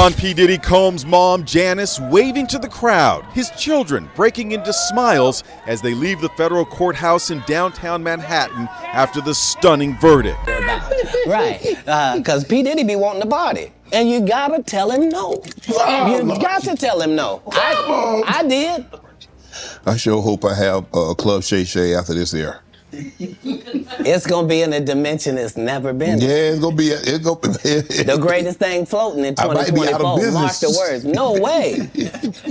Sean P. Diddy Combs' mom, Janice, waving to the crowd, his children breaking into smiles as they leave the federal courthouse in downtown Manhattan after the stunning verdict. Right, because P. Diddy be wanting to party, and you gotta tell him no. You got to tell him no. I did. I sure hope I have a Club Shay Shay after this year. It's gonna be in a dimension it's never been. Yeah, it's gonna be. The greatest thing floating in 2024. Mark the words. No way.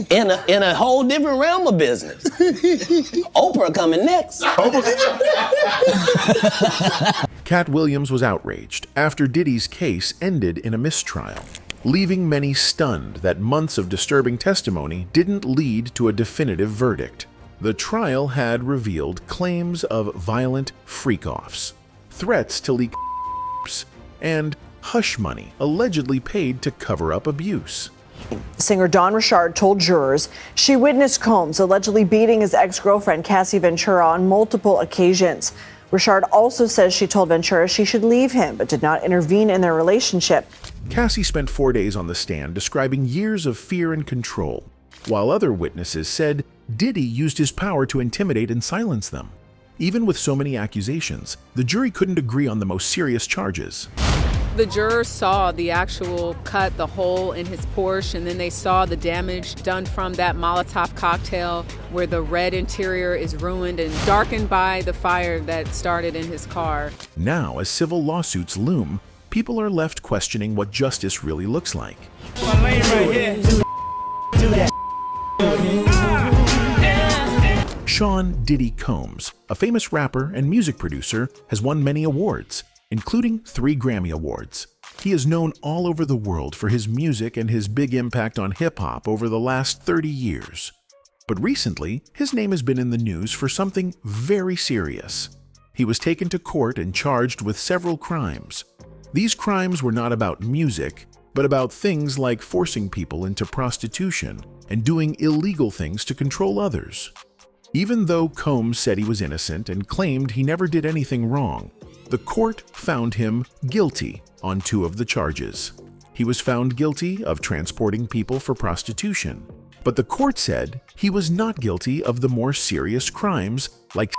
In a whole different realm of business. Oprah coming next. Katt Williams was outraged after Diddy's case ended in a mistrial, leaving many stunned that months of disturbing testimony didn't lead to a definitive verdict. The trial had revealed claims of violent freak-offs, threats to leak and hush money allegedly paid to cover up abuse. Singer Dawn Richard told jurors she witnessed Combs allegedly beating his ex-girlfriend Cassie Ventura on multiple occasions. Richard also says she told Ventura she should leave him, but did not intervene in their relationship. Cassie spent 4 days on the stand describing years of fear and control, while other witnesses said Diddy used his power to intimidate and silence them. Even with so many accusations, the jury couldn't agree on the most serious charges. The jurors saw the actual cut, the hole in his Porsche, and then they saw the damage done from that Molotov cocktail where the red interior is ruined and darkened by the fire that started in his car. Now, as civil lawsuits loom, people are left questioning what justice really looks like. Sean Diddy Combs, a famous rapper and music producer, has won many awards, including 3 Grammy Awards. He is known all over the world for his music and his big impact on hip-hop over the last 30 years. But recently, his name has been in the news for something very serious. He was taken to court and charged with several crimes. These crimes were not about music, but about things like forcing people into prostitution and doing illegal things to control others. Even though Combs said he was innocent and claimed he never did anything wrong, the court found him guilty on 2 of the charges. He was found guilty of transporting people for prostitution, but the court said he was not guilty of the more serious crimes like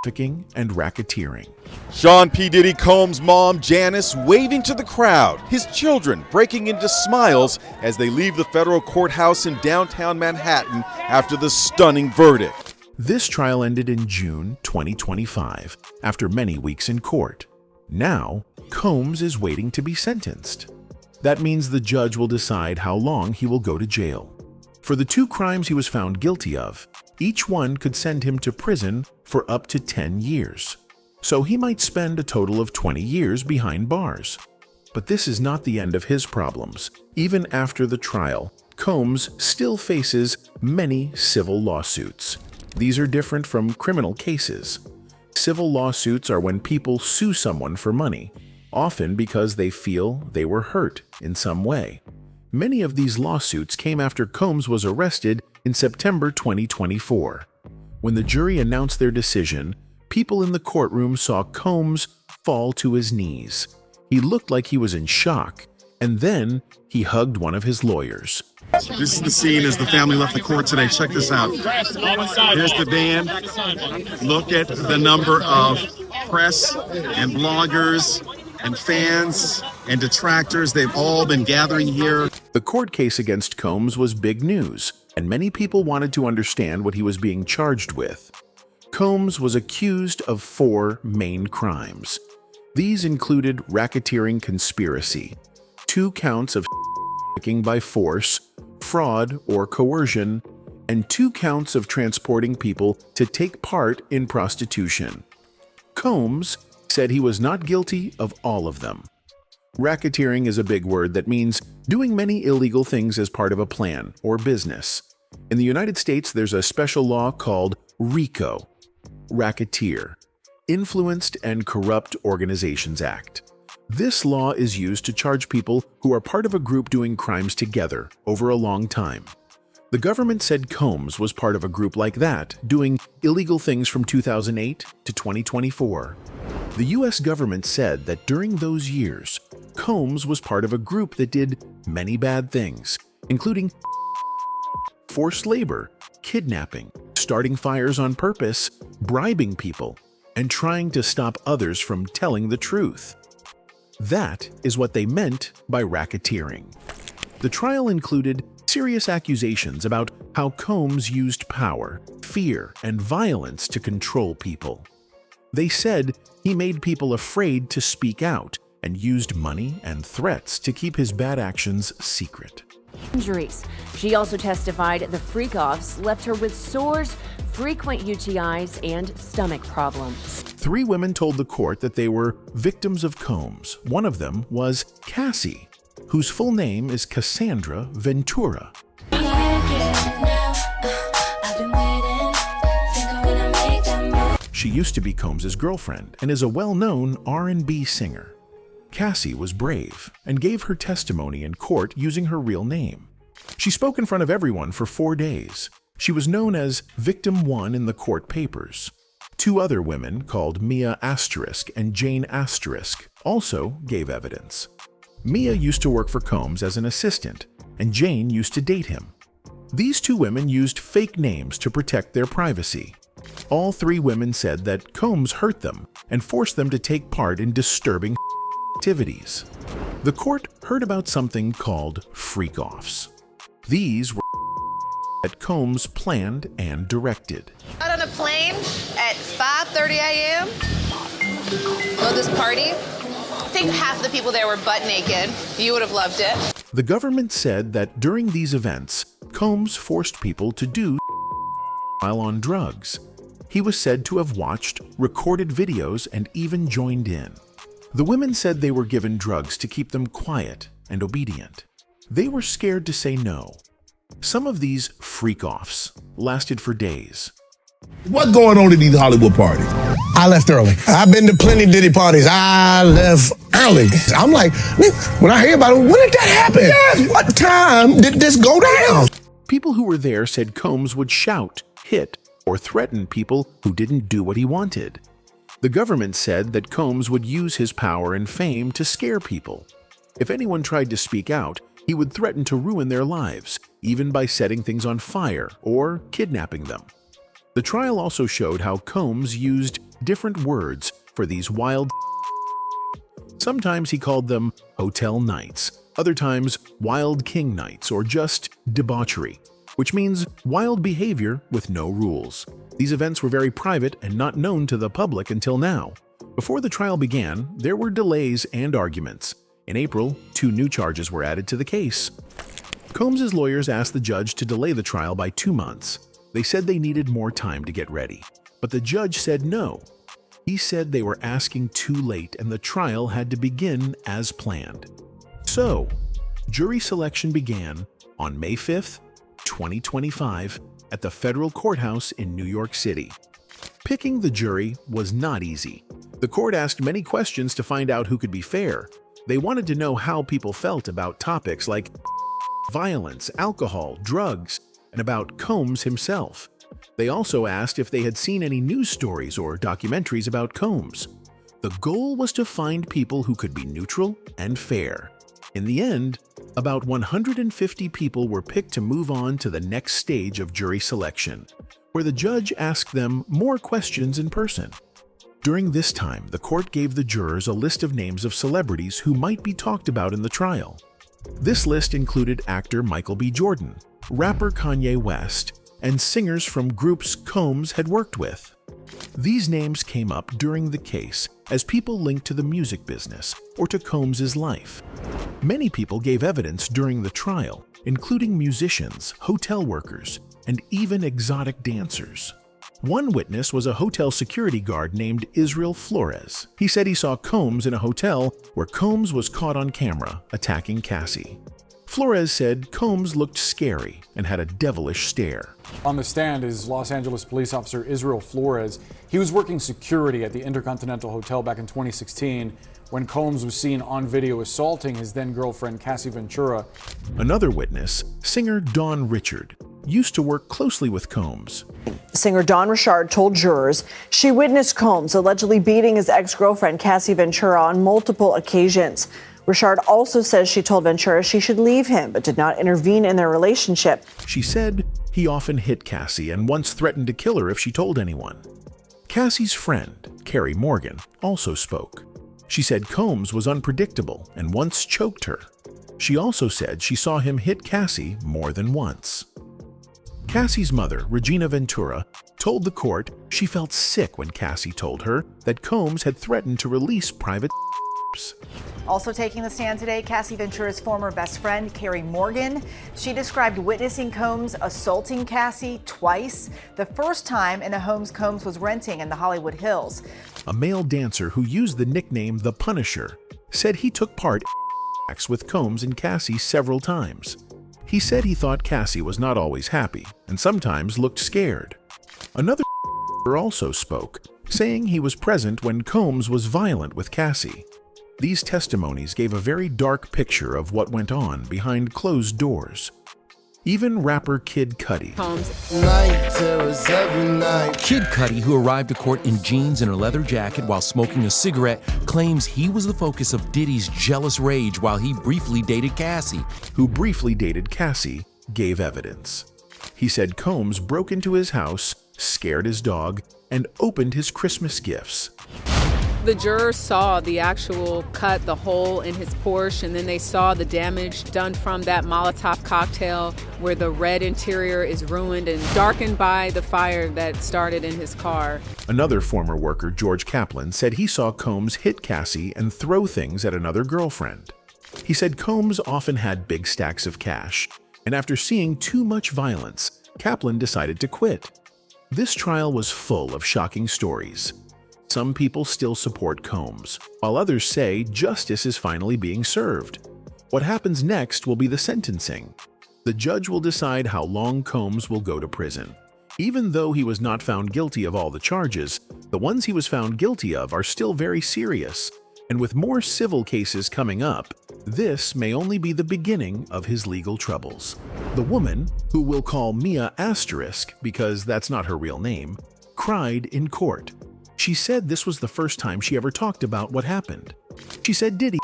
trafficking and racketeering. Sean P. Diddy Combs' mom, Janice, waving to the crowd, his children breaking into smiles as they leave the federal courthouse in downtown Manhattan after the stunning verdict. This trial ended in June 2025, after many weeks in court. Now, Combs is waiting to be sentenced. That means the judge will decide how long he will go to jail. For the 2 crimes he was found guilty of, each one could send him to prison for up to 10 years. So he might spend a total of 20 years behind bars. But this is not the end of his problems. Even after the trial, Combs still faces many civil lawsuits. These are different from criminal cases. Civil lawsuits are when people sue someone for money, often because they feel they were hurt in some way. Many of these lawsuits came after Combs was arrested in September 2024. When the jury announced their decision, people in the courtroom saw Combs fall to his knees. He looked like he was in shock, and then he hugged one of his lawyers. This is the scene as the family left the court today. Check this out. Here's the van. Look at the number of press and bloggers and fans and detractors. They've all been gathering here. The court case against Combs was big news, and many people wanted to understand what he was being charged with. Combs was accused of 4 main crimes. These included racketeering conspiracy, 2 counts of trafficking by force, fraud or coercion, and 2 counts of transporting people to take part in prostitution. Combs said he was not guilty of all of them. Racketeering is a big word that means doing many illegal things as part of a plan or business. In the United States, there's a special law called RICO, Racketeer, Influenced and Corrupt Organizations Act. This law is used to charge people who are part of a group doing crimes together over a long time. The government said Combs was part of a group like that, doing illegal things from 2008 to 2024. The U.S. government said that during those years, Combs was part of a group that did many bad things, including forced labor, kidnapping, starting fires on purpose, bribing people, and trying to stop others from telling the truth. That is what they meant by racketeering. The trial included serious accusations about how Combs used power, fear, and violence to control people. They said he made people afraid to speak out and used money and threats to keep his bad actions secret. Injuries. She also testified the freak-offs left her with sores, frequent UTIs, and stomach problems. 3 women told the court that they were victims of Combs. One of them was Cassie, whose full name is Cassandra Ventura. She used to be Combs' girlfriend and is a well-known R&B singer. Cassie was brave and gave her testimony in court using her real name. She spoke in front of everyone for 4 days. She was known as Victim 1 in the court papers. 2 other women, called Mia Asterisk and Jane Asterisk, also gave evidence. Mia used to work for Combs as an assistant, and Jane used to date him. These 2 women used fake names to protect their privacy. All 3 women said that Combs hurt them and forced them to take part in disturbing activities. The court heard about something called freak-offs. These were that Combs planned and directed. Got on a plane at 5:30 a.m. Go this party. I think half the people there were butt naked. You would have loved it. The government said that during these events, Combs forced people to do while on drugs. He was said to have watched recorded videos and even joined in. The women said they were given drugs to keep them quiet and obedient. They were scared to say no. Some of these freak-offs lasted for days. What's going on at these Hollywood parties? I left early. I've been to plenty Diddy parties. I left early. I'm like, when I hear about it, when did that happen? Yeah. What time did this go down? People who were there said Combs would shout, hit, or threaten people who didn't do what he wanted. The government said that Combs would use his power and fame to scare people. If anyone tried to speak out, he would threaten to ruin their lives, even by setting things on fire or kidnapping them. The trial also showed how Combs used different words for these wild. Sometimes he called them hotel nights, other times wild king nights, or just debauchery, which means wild behavior with no rules. These events were very private and not known to the public until now. Before the trial began, there were delays and arguments. In April, 2 new charges were added to the case. Combs' lawyers asked the judge to delay the trial by 2 months. They said they needed more time to get ready, but the judge said no. He said they were asking too late and the trial had to begin as planned. So, jury selection began on May 5th, 2025, at the federal courthouse in New York City. Picking the jury was not easy. The court asked many questions to find out who could be fair. They wanted to know how people felt about topics like violence, alcohol, drugs, and about Combs himself. They also asked if they had seen any news stories or documentaries about Combs. The goal was to find people who could be neutral and fair. In the end, about 150 people were picked to move on to the next stage of jury selection, where the judge asked them more questions in person. During this time, the court gave the jurors a list of names of celebrities who might be talked about in the trial. This list included actor Michael B. Jordan, rapper Kanye West, and singers from groups Combs had worked with. These names came up during the case as people linked to the music business or to Combs' life. Many people gave evidence during the trial, including musicians, hotel workers, and even exotic dancers. One witness was a hotel security guard named Israel Flores. He said he saw Combs in a hotel where Combs was caught on camera attacking Cassie. Flores said Combs looked scary and had a devilish stare. On the stand is Los Angeles police officer Israel Flores. He was working security at the Intercontinental Hotel back in 2016 when Combs was seen on video assaulting his then-girlfriend Cassie Ventura. Another witness, singer Dawn Richard, used to work closely with Combs. Singer Dawn Richard told jurors she witnessed Combs allegedly beating his ex-girlfriend Cassie Ventura on multiple occasions. Richard also says she told Ventura she should leave him, but did not intervene in their relationship. She said he often hit Cassie and once threatened to kill her if she told anyone. Cassie's friend, Carrie Morgan, also spoke. She said Combs was unpredictable and once choked her. She also said she saw him hit Cassie more than once. Cassie's mother, Regina Ventura, told the court she felt sick when Cassie told her that Combs had threatened to release private. Also taking the stand today, Cassie Ventura's former best friend, Carrie Morgan. She described witnessing Combs assaulting Cassie twice, the first time in a home Combs was renting in the Hollywood Hills. A male dancer who used the nickname The Punisher said he took part in with Combs and Cassie several times. He said he thought Cassie was not always happy and sometimes looked scared. Another also spoke, saying he was present when Combs was violent with Cassie. These testimonies gave a very dark picture of what went on behind closed doors. Even rapper Kid Cudi. Kid Cudi, who arrived to court in jeans and a leather jacket while smoking a cigarette, claims he was the focus of Diddy's jealous rage while he briefly dated Cassie. Who briefly dated Cassie, gave evidence. He said Combs broke into his house, scared his dog, and opened his Christmas gifts. The jurors saw the actual cut, the hole in his Porsche, and then they saw the damage done from that Molotov cocktail where the red interior is ruined and darkened by the fire that started in his car. Another former worker, George Kaplan, said he saw Combs hit Cassie and throw things at another girlfriend. He said Combs often had big stacks of cash, and after seeing too much violence, Kaplan decided to quit. This trial was full of shocking stories. Some people still support Combs, while others say justice is finally being served. What happens next will be the sentencing. The judge will decide how long Combs will go to prison. Even though he was not found guilty of all the charges, the ones he was found guilty of are still very serious. And with more civil cases coming up, this may only be the beginning of his legal troubles. The woman, who we'll call Mia Asterisk because that's not her real name, cried in court. She said this was the first time she ever talked about what happened. She said Diddy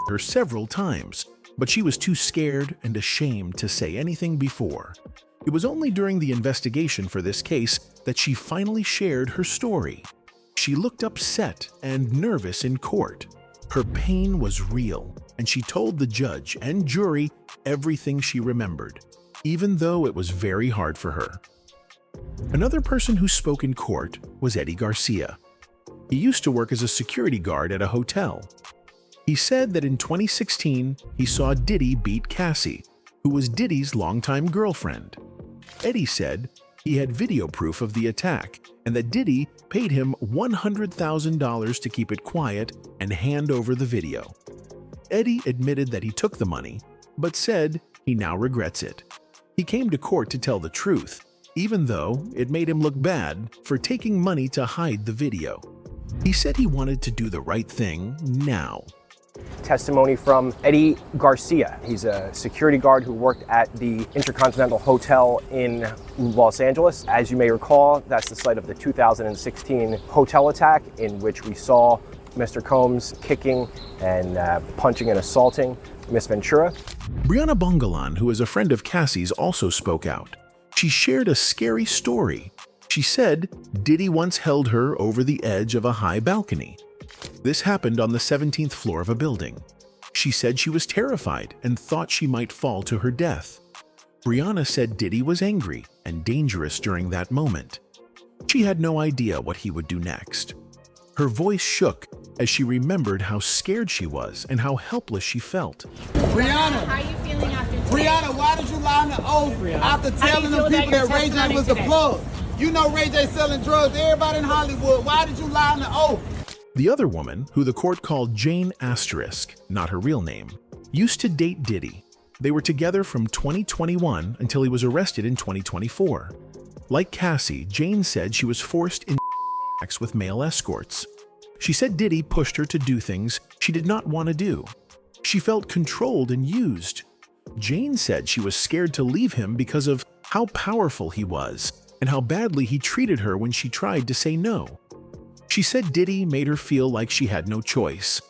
her several times, but she was too scared and ashamed to say anything before. It was only during the investigation for this case that she finally shared her story. She looked upset and nervous in court. Her pain was real, and she told the judge and jury everything she remembered, even though it was very hard for her. Another person who spoke in court was Eddie Garcia. He used to work as a security guard at a hotel. He said that in 2016, he saw Diddy beat Cassie, who was Diddy's longtime girlfriend. Eddie said he had video proof of the attack and that Diddy paid him $100,000 to keep it quiet and hand over the video. Eddie admitted that he took the money, but said he now regrets it. He came to court to tell the truth, even though it made him look bad for taking money to hide the video. He said he wanted to do the right thing now. Testimony from Eddie Garcia. He's a security guard who worked at the Intercontinental Hotel in Los Angeles. As you may recall, that's the site of the 2016 hotel attack in which we saw Mr. Combs kicking and punching and assaulting Miss Ventura. Brianna Bongalan, who is a friend of Cassie's, also spoke out. She shared a scary story. She said Diddy once held her over the edge of a high balcony. This happened on the 17th floor of a building. She said she was terrified and thought she might fall to her death. Brianna said Diddy was angry and dangerous during that moment. She had no idea what he would do next. Her voice shook as she remembered how scared she was and how helpless she felt. Brianna, how are you feeling after today? Brianna, why did you lie on the oath after telling them people that Ray J was the plug? You know Ray J selling drugs to everybody in Hollywood. Why did you lie on the oath? The other woman, who the court called Jane Asterisk, not her real name, used to date Diddy. They were together from 2021 until he was arrested in 2024. Like Cassie, Jane said she was forced into with male escorts. She said Diddy pushed her to do things she did not want to do. She felt controlled and used. Jane said she was scared to leave him because of how powerful he was and how badly he treated her when she tried to say no. She said Diddy made her feel like she had no choice.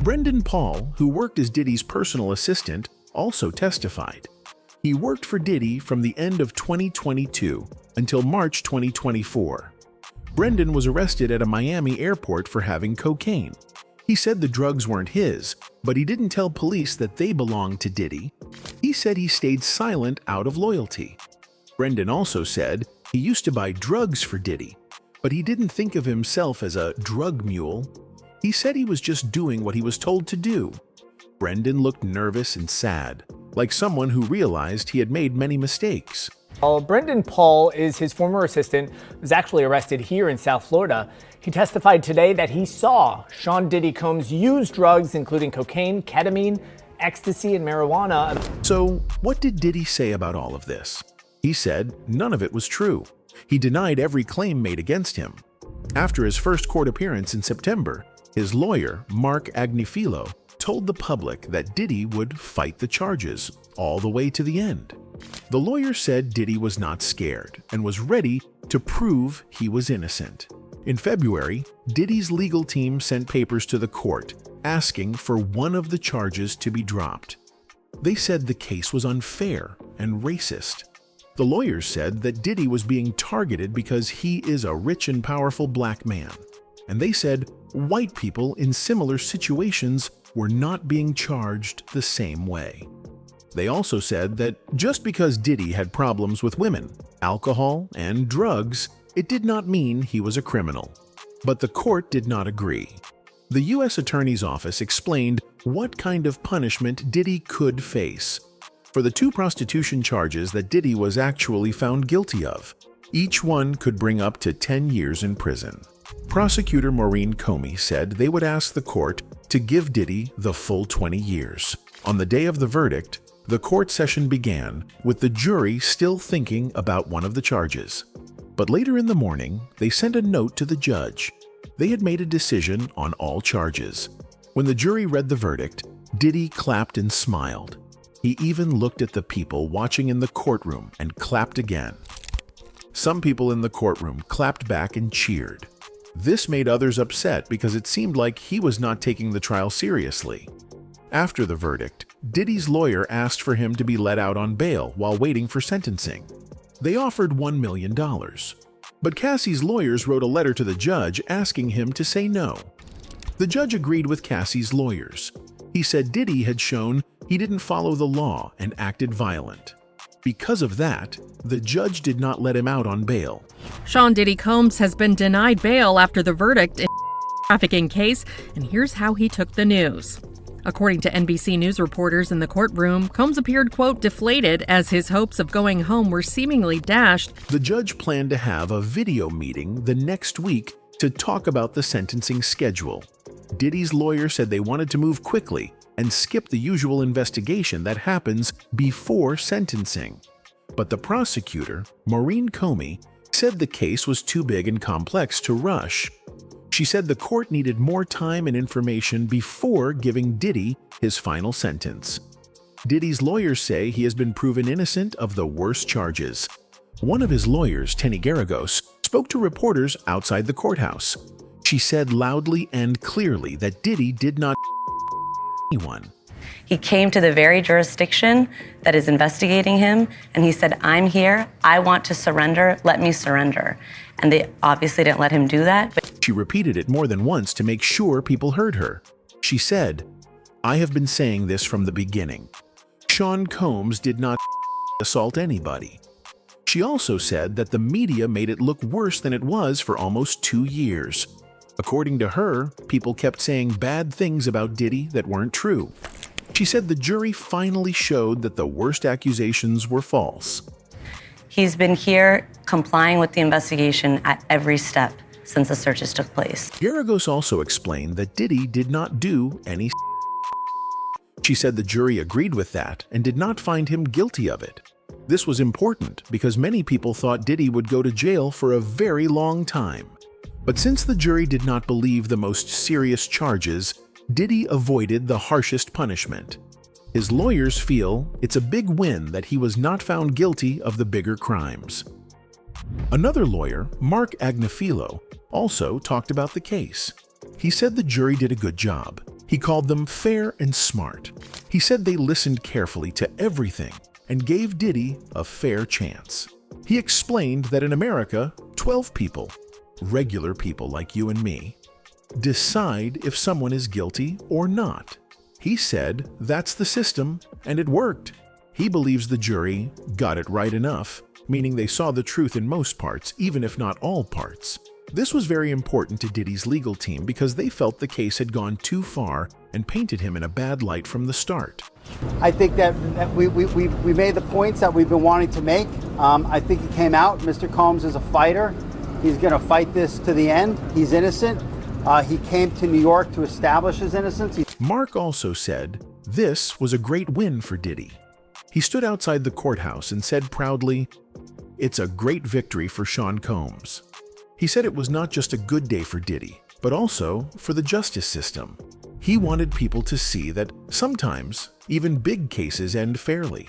Brendan Paul, who worked as Diddy's personal assistant, also testified. He worked for Diddy from the end of 2022 until March 2024. Brendan was arrested at a Miami airport for having cocaine. He said the drugs weren't his, but he didn't tell police that they belonged to Diddy. He said he stayed silent out of loyalty. Brendan also said he used to buy drugs for Diddy, but he didn't think of himself as a drug mule. He said he was just doing what he was told to do. Brendan looked nervous and sad, like someone who realized he had made many mistakes. Brendan Paul is his former assistant, was actually arrested here in South Florida. He testified today that he saw Sean Diddy Combs use drugs, including cocaine, ketamine, ecstasy, and marijuana. So, what did Diddy say about all of this? He said none of it was true. He denied every claim made against him. After his first court appearance in September, his lawyer, Mark Agnifilo, told the public that Diddy would fight the charges all the way to the end. The lawyer said Diddy was not scared and was ready to prove he was innocent. In February, Diddy's legal team sent papers to the court asking for one of the charges to be dropped. They said the case was unfair and racist. The lawyers said that Diddy was being targeted because he is a rich and powerful black man. And they said white people in similar situations were not being charged the same way. They also said that just because Diddy had problems with women, alcohol, and drugs, it did not mean he was a criminal. But the court did not agree. The U.S. Attorney's Office explained what kind of punishment Diddy could face. For the 2 prostitution charges that Diddy was actually found guilty of, each one could bring up to 10 years in prison. Prosecutor Maureen Comey said they would ask the court to give Diddy the full 20 years. On the day of the verdict, the court session began with the jury still thinking about one of the charges. But later in the morning, they sent a note to the judge. They had made a decision on all charges. When the jury read the verdict, Diddy clapped and smiled. He even looked at the people watching in the courtroom and clapped again. Some people in the courtroom clapped back and cheered. This made others upset because it seemed like he was not taking the trial seriously. After the verdict, Diddy's lawyer asked for him to be let out on bail while waiting for sentencing. They offered $1 million. But Cassie's lawyers wrote a letter to the judge asking him to say no. The judge agreed with Cassie's lawyers. He said Diddy had shown he didn't follow the law and acted violent. Because of that, the judge did not let him out on bail. Sean Diddy Combs has been denied bail after the verdict in the trafficking case, and here's how he took the news. According to NBC News reporters in the courtroom, Combs appeared, quote, deflated as his hopes of going home were seemingly dashed. The judge planned to have a video meeting the next week to talk about the sentencing schedule. Diddy's lawyer said they wanted to move quickly and skip the usual investigation that happens before sentencing. But the prosecutor, Maureen Comey, said the case was too big and complex to rush. She said the court needed more time and information before giving Diddy his final sentence. Diddy's lawyers say he has been proven innocent of the worst charges. One of his lawyers, Tenny Garagos, spoke to reporters outside the courthouse. She said loudly and clearly that Diddy did not anyone. He came to the very jurisdiction that is investigating him, and he said, I'm here, I want to surrender, let me surrender. And they obviously didn't let him do that. But she repeated it more than once to make sure people heard her. She said, I have been saying this from the beginning. Sean Combs did not assault anybody. She also said that the media made it look worse than it was for almost 2 years. According to her, people kept saying bad things about Diddy that weren't true. She said the jury finally showed that the worst accusations were false. He's been here complying with the investigation at every step since the searches took place. Garagos also explained that Diddy did not do any. She said the jury agreed with that and did not find him guilty of it. This was important because many people thought Diddy would go to jail for a very long time. But since the jury did not believe the most serious charges, Diddy avoided the harshest punishment. His lawyers feel it's a big win that he was not found guilty of the bigger crimes. Another lawyer, Mark Agnifilo, also talked about the case. He said the jury did a good job. He called them fair and smart. He said they listened carefully to everything and gave Diddy a fair chance. He explained that in America, 12 people, regular people like you and me, decide if someone is guilty or not. He said that's the system, and it worked. He believes the jury got it right enough, meaning they saw the truth in most parts, even if not all parts. This was very important to Diddy's legal team because they felt the case had gone too far and painted him in a bad light from the start. I think that we made the points that we've been wanting to make. I think it came out. Mr. Combs is a fighter. He's going to fight this to the end. He's innocent. He came to New York to establish his innocence. Mark also said this was a great win for Diddy. He stood outside the courthouse and said proudly, "It's a great victory for Sean Combs." He said it was not just a good day for Diddy, but also for the justice system. He wanted people to see that sometimes even big cases end fairly.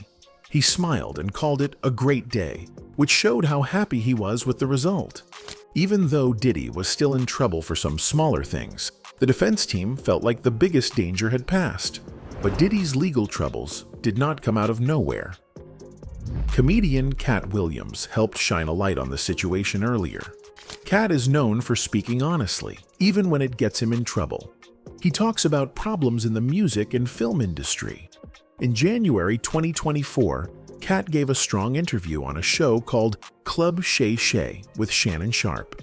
He smiled and called it a great day, which showed how happy he was with the result. Even though Diddy was still in trouble for some smaller things, the defense team felt like the biggest danger had passed. But Diddy's legal troubles did not come out of nowhere. Comedian Katt Williams helped shine a light on the situation earlier. Katt is known for speaking honestly, even when it gets him in trouble. He talks about problems in the music and film industry. In January 2024, Katt gave a strong interview on a show called Club Shay Shay with Shannon Sharpe.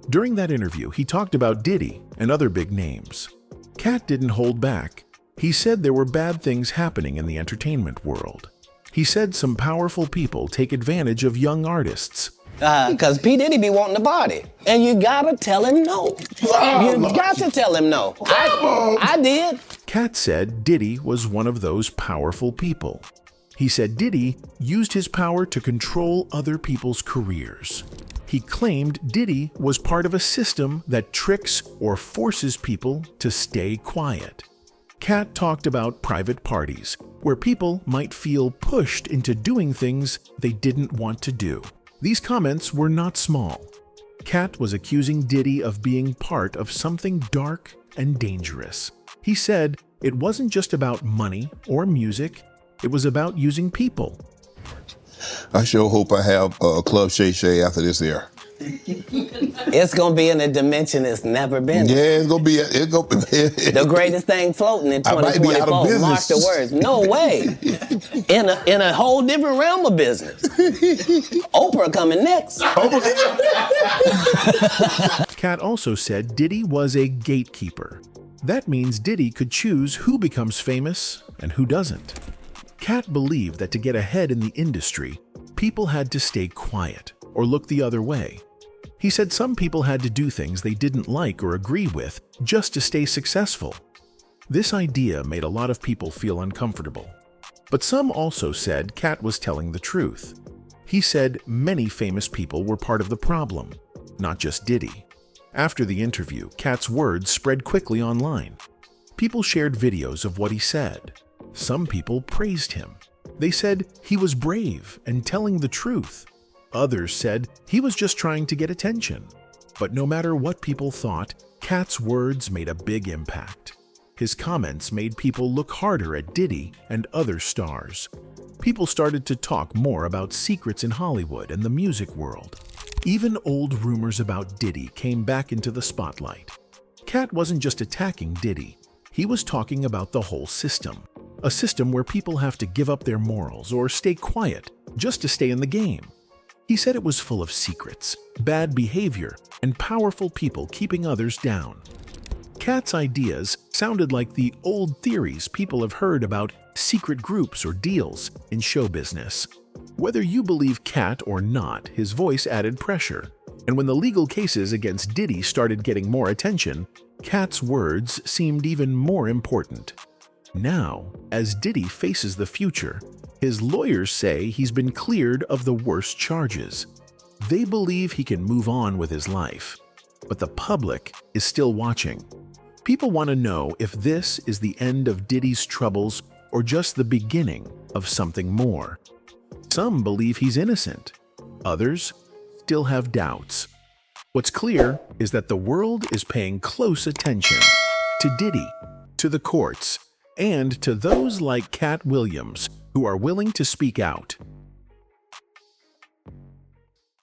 During that interview, he talked about Diddy and other big names. Katt didn't hold back. He said there were bad things happening in the entertainment world. He said some powerful people take advantage of young artists. Because P. Diddy be wanting to party. And you gotta tell him no. You got to tell him no. I did. Katt said Diddy was one of those powerful people. He said Diddy used his power to control other people's careers. He claimed Diddy was part of a system that tricks or forces people to stay quiet. Katt talked about private parties, where people might feel pushed into doing things they didn't want to do. These comments were not small. Katt was accusing Diddy of being part of something dark and dangerous. He said it wasn't just about money or music, it was about using people. I sure hope I have Club Shay Shay after this year. It's gonna be in a dimension it's never been. Yeah, it's gonna be. The greatest thing floating in 2024. Mark the words. No way. In a whole different realm of business. Oprah coming next. Katt also said Diddy was a gatekeeper. That means Diddy could choose who becomes famous and who doesn't. Katt believed that to get ahead in the industry, people had to stay quiet or look the other way. He said some people had to do things they didn't like or agree with just to stay successful. This idea made a lot of people feel uncomfortable. But some also said Katt was telling the truth. He said many famous people were part of the problem, not just Diddy. After the interview, Katt's words spread quickly online. People shared videos of what he said. Some people praised him. They said he was brave and telling the truth. Others said he was just trying to get attention. But no matter what people thought, Katt's words made a big impact. His comments made people look harder at Diddy and other stars. People started to talk more about secrets in Hollywood and the music world. Even old rumors about Diddy came back into the spotlight. Katt wasn't just attacking Diddy. He was talking about the whole system. A system where people have to give up their morals or stay quiet just to stay in the game. He said it was full of secrets, bad behavior, and powerful people keeping others down. Katt's ideas sounded like the old theories people have heard about secret groups or deals in show business. Whether you believe Katt or not, his voice added pressure. And when the legal cases against Diddy started getting more attention, Katt's words seemed even more important. Now, as Diddy faces the future, his lawyers say he's been cleared of the worst charges. They believe he can move on with his life. But the public is still watching. People want to know if this is the end of Diddy's troubles or just the beginning of something more. Some believe he's innocent. Others still have doubts. What's clear is that the world is paying close attention to Diddy, to the courts and to those like Katt Williams who are willing to speak out.